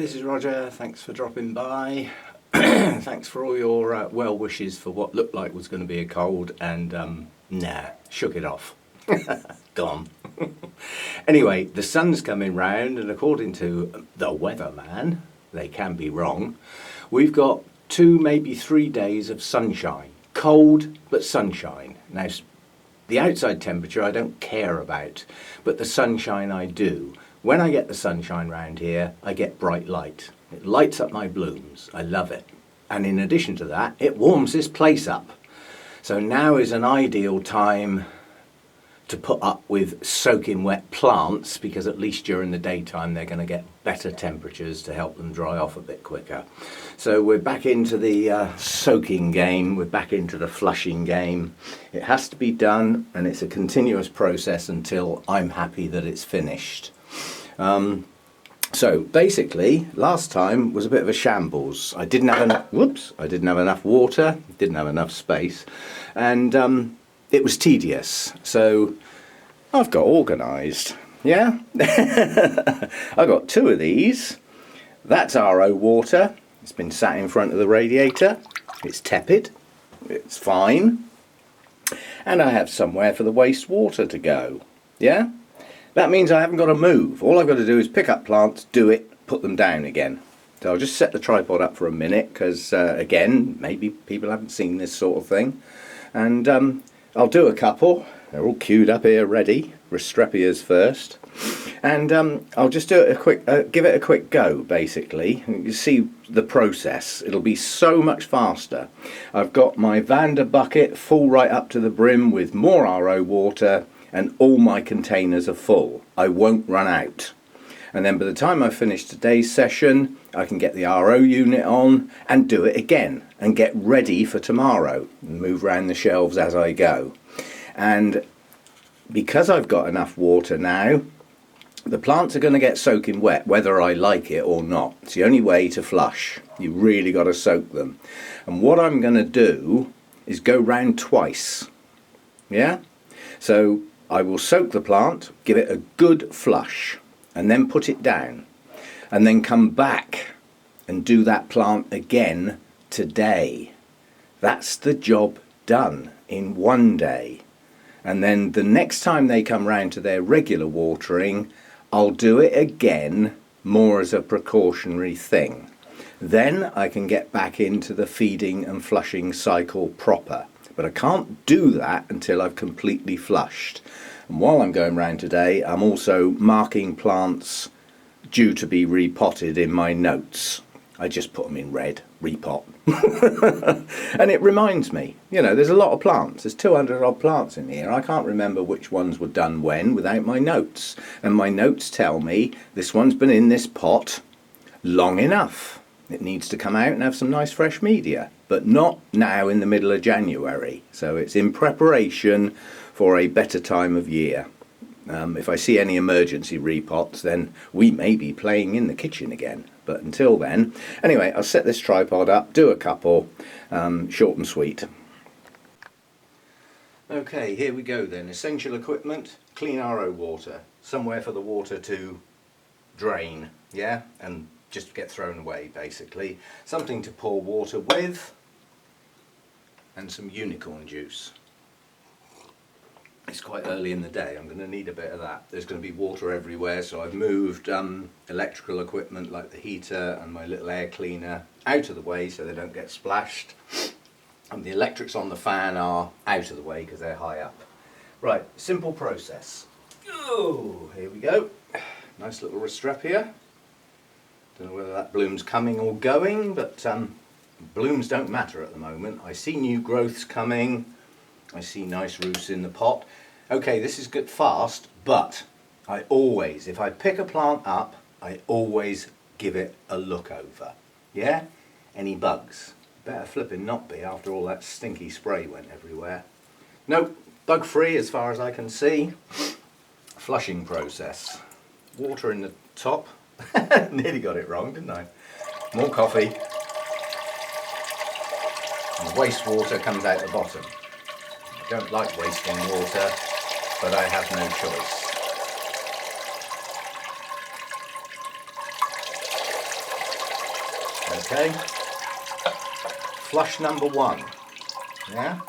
this is Roger. Thanks for dropping by. Thanks for all your well wishes for what looked like was going to be a cold, and nah, shook it off. Gone. Anyway, the sun's coming round, and according to the weatherman, they can be wrong, we've got 2, maybe 3 days of sunshine. Cold, but sunshine. Now, the outside temperature I don't care about, but the sunshine I do. When I get the sunshine round here, I get bright light. It lights up my blooms. I love it. And in addition to that, it warms this place up. So now is an ideal time to put up with soaking wet plants, because at least during the daytime they're going to get better temperatures to help them dry off a bit quicker. So we're back into the soaking game, we're back into the flushing game. It has to be done, and it's a continuous process until I'm happy that it's finished. So basically, last time was a bit of a shambles. I didn't have enough water, didn't have enough space, and it was tedious. So I've got organised. Yeah, I got 2 of these. That's RO water. It's been sat in front of the radiator. It's tepid. It's fine. And I have somewhere for the wastewater to go. Yeah. That means I haven't got to move. All I've got to do is pick up plants, do it, put them down again. So I'll just set the tripod up for a minute, because again, maybe people haven't seen this sort of thing. And I'll do a couple. They're all queued up here ready. Restrepias first. And I'll just do it give it a quick go, basically. You see the process. It'll be so much faster. I've got my Vander bucket full right up to the brim with more RO water, and all my containers are full. I won't run out. And then by the time I finish today's session, I can get the RO unit on and do it again and get ready for tomorrow and move around the shelves as I go. And because I've got enough water now, the plants are going to get soaking wet whether I like it or not. It's the only way to flush. You really got to soak them. And what I'm going to do is go round twice. Yeah? So I will soak the plant, give it a good flush, and then put it down, and then come back and do that plant again today. That's the job done in one day. And then the next time they come round to their regular watering, I'll do it again, more as a precautionary thing. Then I can get back into the feeding and flushing cycle proper. But I can't do that until I've completely flushed. And while I'm going round today, I'm also marking plants due to be repotted in my notes. I just put them in red, repot. And it reminds me, you know, there's a lot of plants. There's 200 odd plants in here. I can't remember which ones were done when without my notes. And my notes tell me this one's been in this pot long enough. It needs to come out and have some nice fresh media, but not now in the middle of January. So it's in preparation for a better time of year. If I see any emergency repots, then we may be playing in the kitchen again. But until then, anyway, I'll set this tripod up, do a couple, short and sweet. Okay, here we go then. Essential equipment, clean RO water, somewhere for the water to drain, yeah, and just get thrown away basically. Something to pour water with, and some unicorn juice. It's quite early in the day, I'm going to need a bit of that. There's going to be water everywhere, so I've moved electrical equipment like the heater and my little air cleaner out of the way so they don't get splashed. And the electrics on the fan are out of the way because they're high up. Right, simple process. Oh, here we go. Nice little Restrepia. Don't know whether that bloom's coming or going, but blooms don't matter at the moment. I see new growths coming. I see nice roots in the pot. Okay, this is good fast, but I always, if I pick a plant up, I always give it a look over. Yeah? Any bugs? Better flipping not be after all that stinky spray went everywhere. Nope, bug free as far as I can see. Flushing process. Water in the top. Nearly got it wrong, didn't I? More coffee. And the wastewater comes out the bottom. I don't like wasting water, but I have no choice. Okay, flush number one. Yeah.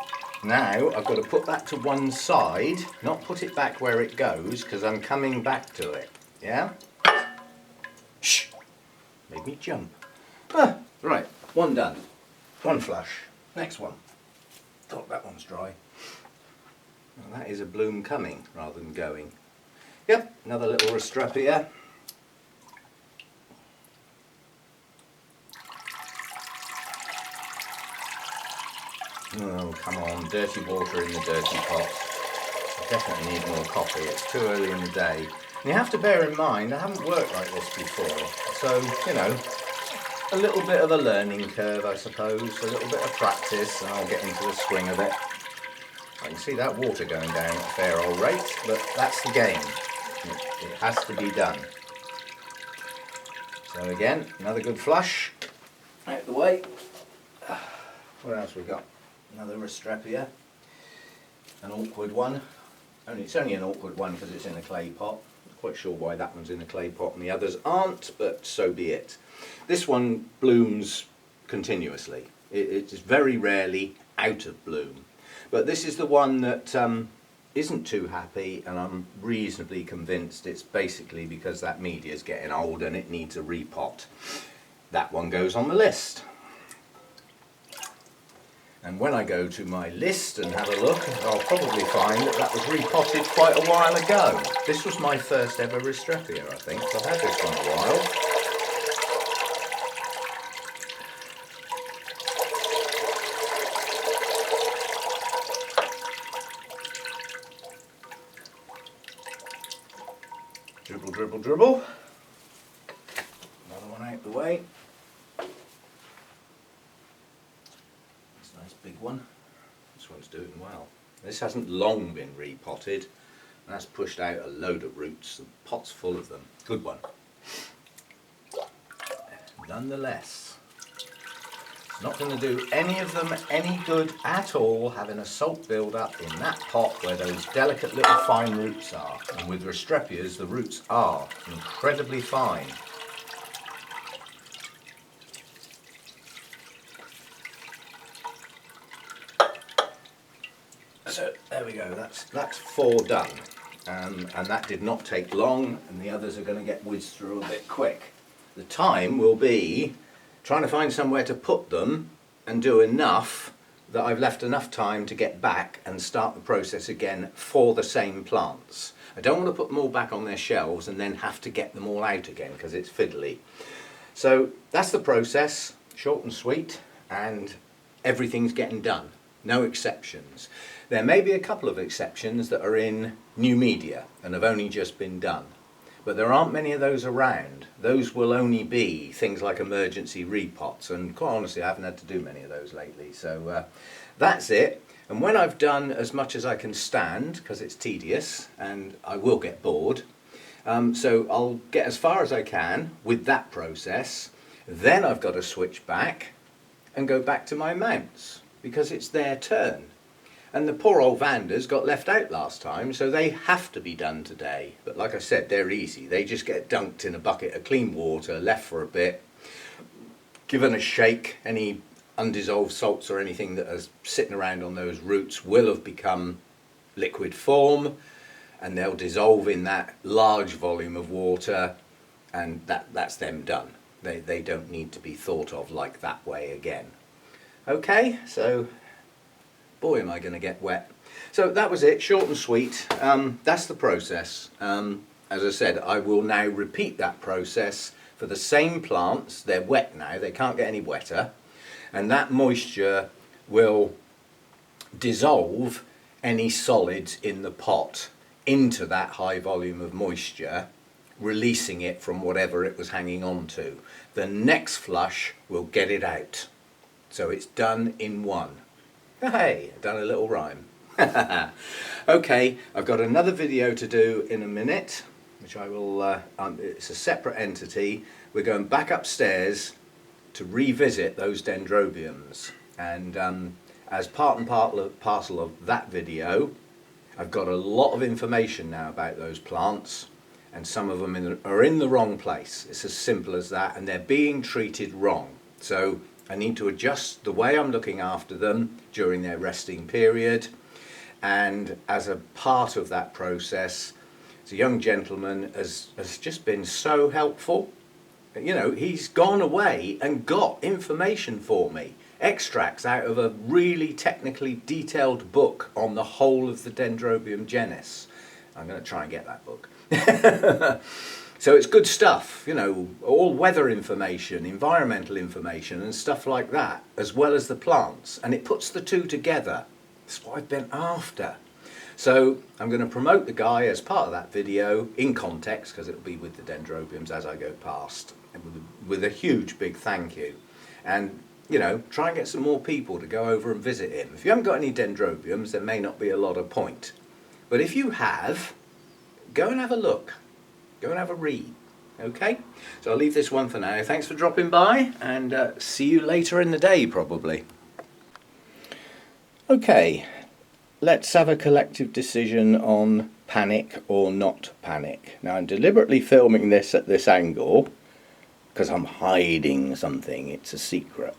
Now I've got to put that to one side, not put it back where it goes, because I'm coming back to it. Yeah? Shh! Made me jump. Ah, right, one done. One flush. Next one. Thought that one's dry. Well, that is a bloom coming rather than going. Yep, another little Restrepia. Oh, come on, dirty water in the dirty pot. I definitely need more coffee, it's too early in the day. And you have to bear in mind, I haven't worked like this before, so, you know, a little bit of a learning curve, I suppose, a little bit of practice, and I'll get into the swing of it. I can see that water going down at a fair old rate, but that's the game. It has to be done. So again, another good flush, out the way. What else we got? Another Restrepia, an awkward one. It's only an awkward one because it's in a clay pot. Not quite sure why that one's in a clay pot and the others aren't, but so be it. This one blooms continuously. It's very rarely out of bloom. But this is the one that isn't too happy, and I'm reasonably convinced it's basically because that media is getting old and it needs a repot. That one goes on the list. And when I go to my list and have a look, I'll probably find that that was repotted quite a while ago. This was my first ever Restrepia, I think. I've had this one a while. Dribble, dribble, dribble. Another one out the way. Big one. This one's doing well. This hasn't long been repotted, and that's pushed out a load of roots. The pot's full of them. Good one. Nonetheless, it's not going to do any of them any good at all having a salt build-up in that pot where those delicate little fine roots are. And with Restrepias, the roots are incredibly fine. So there we go, that's 4 done, and that did not take long, and the others are going to get whizzed through a bit quick. The time will be trying to find somewhere to put them and do enough that I've left enough time to get back and start the process again for the same plants. I don't want to put them all back on their shelves and then have to get them all out again because it's fiddly. So that's the process, short and sweet, and everything's getting done. No exceptions. There may be a couple of exceptions that are in new media and have only just been done, but there aren't many of those around. Those will only be things like emergency repots, and quite honestly I haven't had to do many of those lately. So that's it. And when I've done as much as I can stand, because it's tedious and I will get bored, so I'll get as far as I can with that process. Then I've got to switch back and go back to my mounts, because it's their turn. And the poor old Vanders got left out last time, so they have to be done today. But like I said, they're easy. They just get dunked in a bucket of clean water, left for a bit, given a shake. Any undissolved salts or anything that is sitting around on those roots will have become liquid form, and they'll dissolve in that large volume of water, and that's them done. They don't need to be thought of like that way again. Okay, so boy am I going to get wet. So that was it, short and sweet. That's the process. As I said, I will now repeat that process for the same plants. They're wet now, they can't get any wetter, and that moisture will dissolve any solids in the pot into that high volume of moisture, releasing it from whatever it was hanging on to. The next flush will get it out. So it's done in one. Hey, I've done a little rhyme. Okay, I've got another video to do in a minute, which I will, it's a separate entity. We're going back upstairs to revisit those dendrobiums. And as part and parcel of that video, I've got a lot of information now about those plants, and some of them are in the wrong place. It's as simple as that, and they're being treated wrong. So I need to adjust the way I'm looking after them during their resting period. And as a part of that process, the young gentleman has just been so helpful. You know, he's gone away and got information for me, extracts out of a really technically detailed book on the whole of the Dendrobium genus. I'm going to try and get that book. So it's good stuff, you know, all weather information, environmental information and stuff like that, as well as the plants. And it puts the two together. That's what I've been after. So I'm going to promote the guy as part of that video in context, because it'll be with the Dendrobiums as I go past, and with a huge big thank you. And, you know, try and get some more people to go over and visit him. If you haven't got any Dendrobiums, there may not be a lot of point. But if you have, go and have a look. Go and have a read. Okay? So I'll leave this one for now. Thanks for dropping by, and see you later in the day, probably. Okay, let's have a collective decision on panic or not panic. Now, I'm deliberately filming this at this angle because I'm hiding something. It's a secret.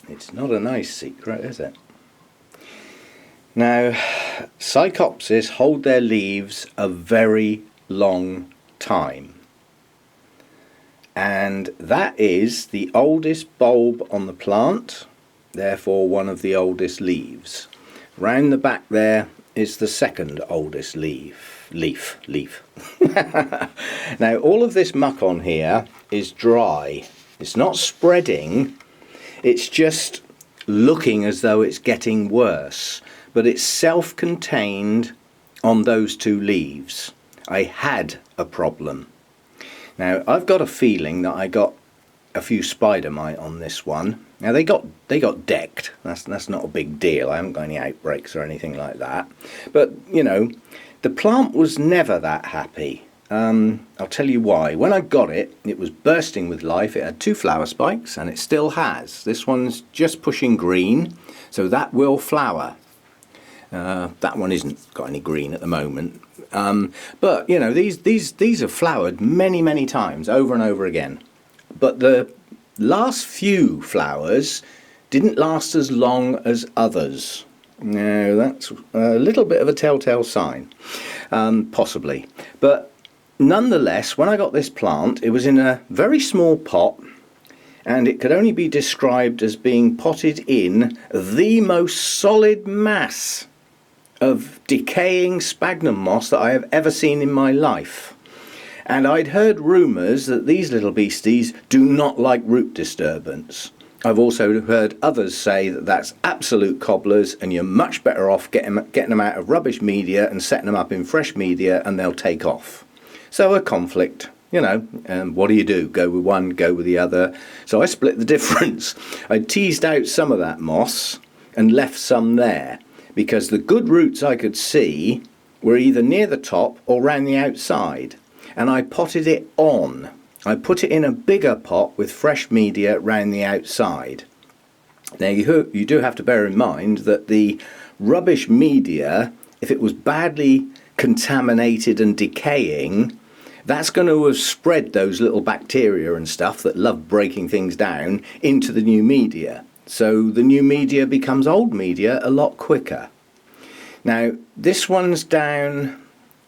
It's not a nice secret, is it? Now, Psychopsis hold their leaves a very long time, and that is the oldest bulb on the plant, therefore one of the oldest leaves. Round the back there is the second oldest leaf. Now, all of this muck on here is dry. It's not spreading, it's just looking as though it's getting worse, but it's self-contained on those two leaves. I had a problem. Now, I've got a feeling that I got a few spider mite on this one. Now, they got decked. That's not a big deal. I haven't got any outbreaks or anything like that. But, you know, the plant was never that happy. I'll tell you why. When I got it, it was bursting with life. It had 2 flower spikes, and it still has. This one's just pushing green, so that will flower. That one isn't got any green at the moment. But, you know, these have flowered many times, over and over again. But the last few flowers didn't last as long as others. Now, that's a little bit of a telltale sign, possibly. But nonetheless, when I got this plant, it was in a very small pot, and it could only be described as being potted in the most solid mass of decaying sphagnum moss that I have ever seen in my life. And I'd heard rumours that these little beasties do not like root disturbance. I've also heard others say that that's absolute cobblers, and you're much better off getting them out of rubbish media and setting them up in fresh media, and they'll take off. So a conflict, you know, what do? Go with one, go with the other. So I split the difference. I teased out some of that moss and left some there, because the good roots I could see were either near the top or round the outside. And I potted it on. I put it in a bigger pot with fresh media round the outside. Now you do have to bear in mind that the rubbish media, if it was badly contaminated and decaying, that's going to have spread those little bacteria and stuff that love breaking things down into the new media. So the new media becomes old media a lot quicker. Now, this one's down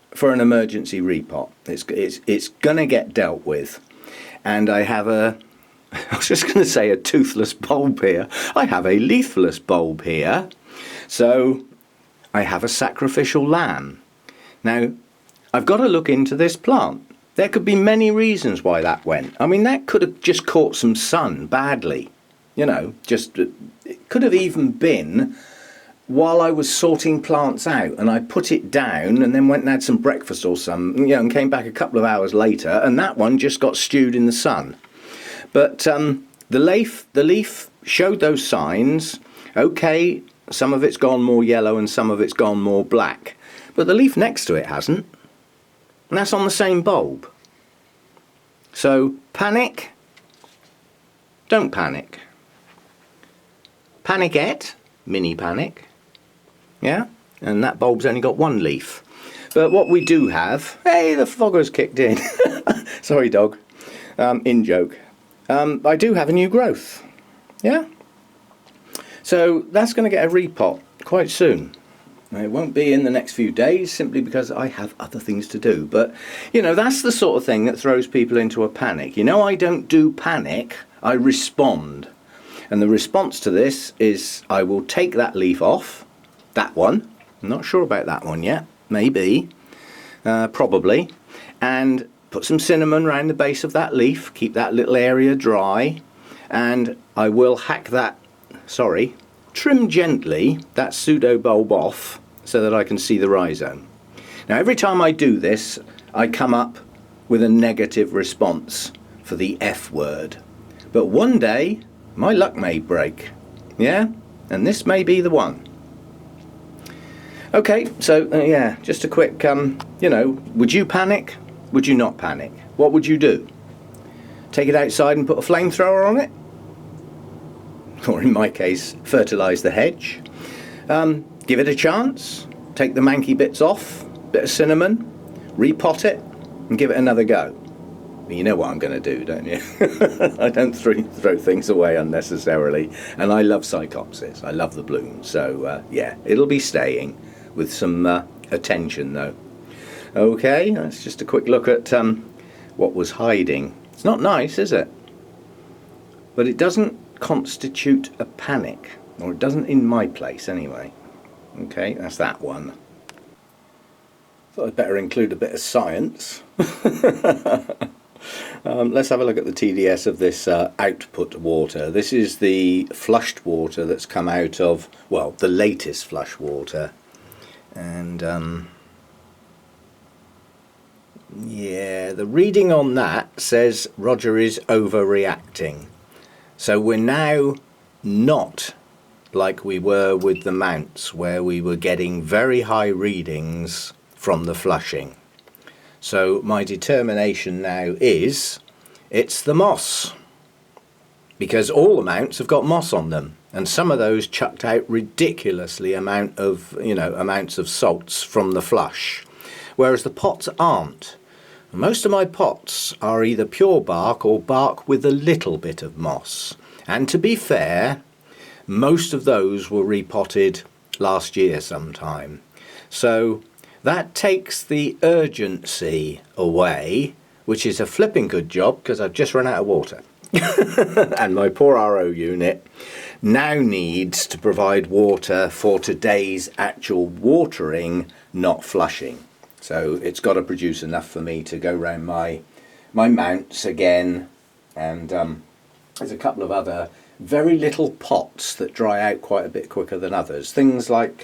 for an emergency repot. It's going to get dealt with. And I have I was just going to say a toothless bulb here. I have a leafless bulb here. So I have a sacrificial lamb. Now, I've got to look into this plant. There could be many reasons why that went. I mean, that could have just caught some sun badly. You know, it could have even been while I was sorting plants out, and I put it down and then went and had some breakfast or some, you know, and came back a couple of hours later, and that one just got stewed in the sun. But the leaf showed those signs. Okay, some of it's gone more yellow and some of it's gone more black, but the leaf next to it hasn't, and that's on the same bulb. So panic? Don't panic. Panicette, mini panic, yeah, and that bulb's only got one leaf. But what we do have, hey, the fogger's kicked in. Sorry, dog. In joke. I do have a new growth. Yeah. So that's going to get a repot quite soon. It won't be in the next few days simply because I have other things to do. But, you know, that's the sort of thing that throws people into a panic. You know, I don't do panic, I respond. And the response to this is I will take that leaf off, that one. I'm not sure about that one yet. Maybe. Probably. And put some cinnamon around the base of that leaf. Keep that little area dry. And I will hack that, trim gently that pseudobulb off so that I can see the rhizome. Now every time I do this, I come up with a negative response for the F word. But one day, my luck may break. Yeah? And this may be the one. Okay, so yeah, just a quick, you know, would you panic? Would you not panic? What would you do? Take it outside and put a flamethrower on it? Or in my case, fertilise the hedge. Give it a chance. Take the manky bits off, bit of cinnamon, repot it, and give it another go. You know what I'm going to do, don't you? I don't throw things away unnecessarily. And I love Psychopsis. I love the bloom. So, yeah, it'll be staying with some attention, though. Okay, that's just a quick look at what was hiding. It's not nice, is it? But it doesn't constitute a panic. Or it doesn't in my place, anyway. Okay, that's that one. Thought I'd better include a bit of science. Let's have a look at the TDS of this output water. This is the flushed water that's come out of, well, the latest flush water. And, yeah, the reading on that says Roger is overreacting. So we're now not like we were with the mounts, where we were getting very high readings from the flushing. So my determination now is it's the moss, because all the mounts have got moss on them, and some of those chucked out ridiculously amounts of salts from the flush, whereas the pots aren't. Most of my pots are either pure bark or bark with a little bit of moss, and to be fair, most of those were repotted last year sometime. So that takes the urgency away, which is a flipping good job because I've just run out of water. And my poor RO unit now needs to provide water for today's actual watering, not flushing. So it's got to produce enough for me to go round my mounts again. And there's a couple of other very little pots that dry out quite a bit quicker than others. Things like,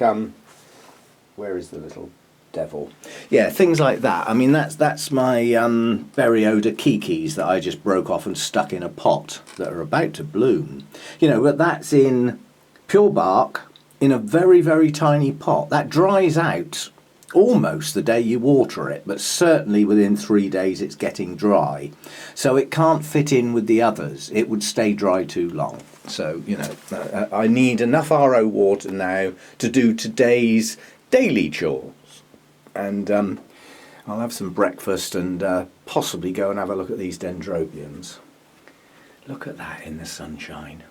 where is the little devil? Yeah, things like that. I mean, that's my Berryoda kikis that I just broke off and stuck in a pot that are about to bloom. You know, but that's in pure bark in a very, very tiny pot. That dries out almost the day you water it, but certainly within 3 days it's getting dry. So it can't fit in with the others. It would stay dry too long. So, you know, I need enough RO water now to do today's daily chores. And I'll have some breakfast and possibly go and have a look at these dendrobiums. Look at that in the sunshine.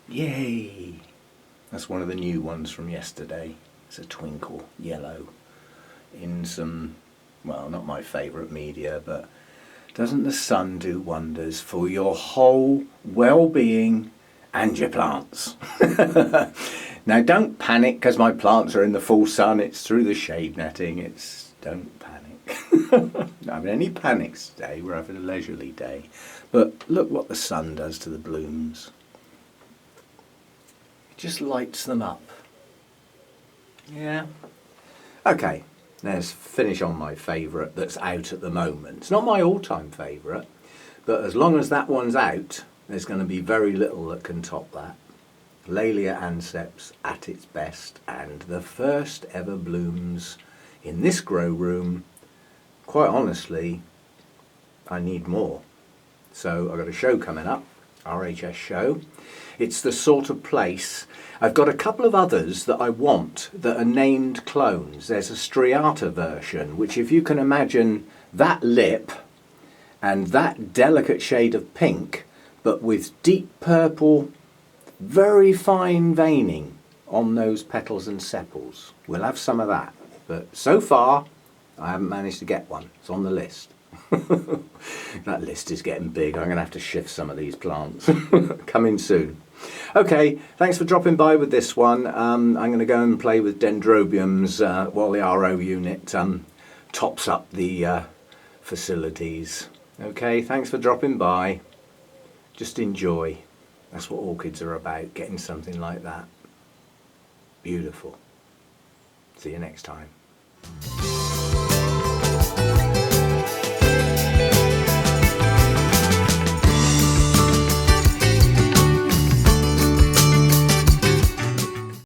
Yay! That's one of the new ones from yesterday. It's a twinkle yellow in some, well, not my favourite media, but doesn't the sun do wonders for your whole well-being and your plants? Now don't panic because my plants are in the full sun. It's through the shade netting. Don't panic. Not having any panics today. We're having a leisurely day. But look what the sun does to the blooms. It just lights them up. Yeah. Okay, let's finish on my favourite that's out at the moment. It's not my all-time favourite, but as long as that one's out, there's going to be very little that can top that. Laelia anceps at its best, and the first ever blooms in this grow room. Quite honestly, I need more. So I've got a show coming up, RHS show. It's the sort of place. I've got a couple of others that I want that are named clones. There's a striata version, which if you can imagine that lip And that delicate shade of pink, but with deep purple, very fine veining on those petals and sepals. We'll have some of that, but so far I haven't managed to get one. It's on the list. That list is getting big. I'm going to have to shift some of these plants. Coming soon. Okay, thanks for dropping by with this one. I'm going to go and play with dendrobiums while the RO unit tops up the facilities. Okay, thanks for dropping by. Just enjoy. That's what orchids are about, getting something like that. Beautiful. See you next time.